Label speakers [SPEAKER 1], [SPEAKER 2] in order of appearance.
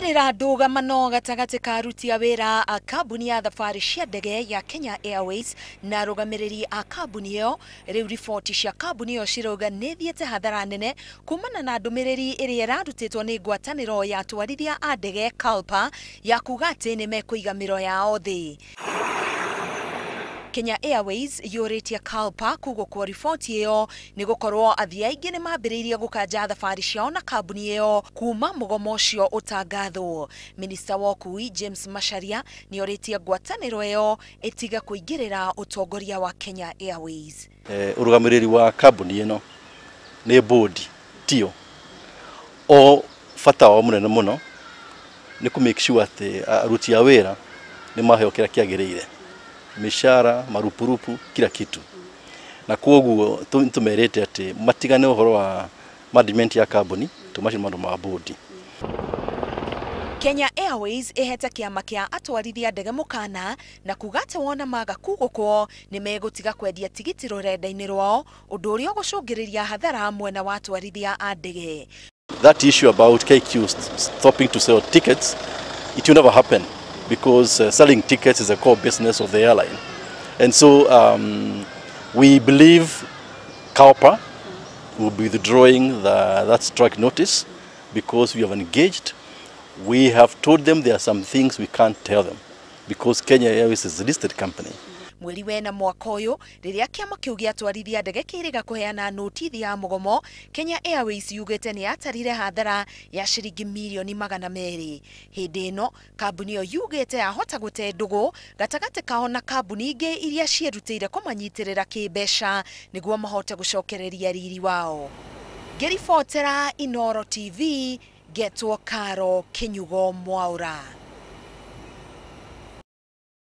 [SPEAKER 1] Kumirira ndũgamano gatagati ka aruti a wĩra a kambuni ya thabarĩ cia ndege ya Kenya Airways na arũgamĩrĩri a kambuni ĩyo, rĩu riboti cia kambuni ĩyo cirauga nĩ thiĩte hathara nene kumana na ndũmĩrĩri ĩrĩa ĩrarutĩtwo nĩ ngwatanĩro ya atwarithia a ndege KALPA ya kuga atĩ nĩ mekũiga mĩro yao thĩ. Kenya Airways yũrĩtie KALPA kũgũkwo riboti ĩyo nĩ gũkorwo athii aingĩ nĩ mambĩrĩirie gũkanja thabarĩ ciao na kambuni ĩyo kuma mũgomo ũcio ũtangathwo. Minista wa ũkui James Macharia nĩ orĩtie ngwatanĩro ĩyo ĩtige kũingĩrĩra ũtongoria wa Kenya Airways.
[SPEAKER 2] Ũrũgamĩrĩri wa kambuni ĩno nĩ board tio o bata wa mũnene mũno nĩ kũ make sure atĩ aruti a wĩra nĩ maheo kĩrĩa kĩagĩrĩire, mishara, marupurupu, kila kitu. Na kuoguo tumerete ati matigane uhoro wa management ya kambuni tumashi mandu ma board.
[SPEAKER 1] Kenya Airways ihete kiama kia atwarithia ndege mukana na kuga atĩ wona maga kugũkwo nĩ megũtiga kwendia tigiti rũrenda-inĩ rwao, ũndũ ũrĩa ũgũcũngĩrĩria hathara mwena wa atwarithia a ndege.
[SPEAKER 2] That issue about KQ stopping to sell tickets, it will never happen, because selling tickets is a core business of the airline. And so we believe KALPA will be withdrawing that strike notice, because we have engaged. We have told them there are some things we can't tell them, because Kenya Airways is a listed company.
[SPEAKER 1] Mweri wena mwaka ũyũ rĩrĩa kĩama kĩu gĩa atwarithia ndege kĩrĩga kũheana notithi ya mũgomo, Kenya Airways yugĩte nĩ yatarire hathara ya ciringi mirioni 200. Hĩndĩ ĩno kambuni ĩyo yugĩte yahota gũte ndũgũ gatagatĩ kao na kambuni ingĩ iria ciĩrutĩire kũmanyitĩrĩra kĩmbeca nĩguo mahote gũcokereria riri wao. Ngĩribotera Inooro TV, Getwo Karo Kinyugo Mwaura.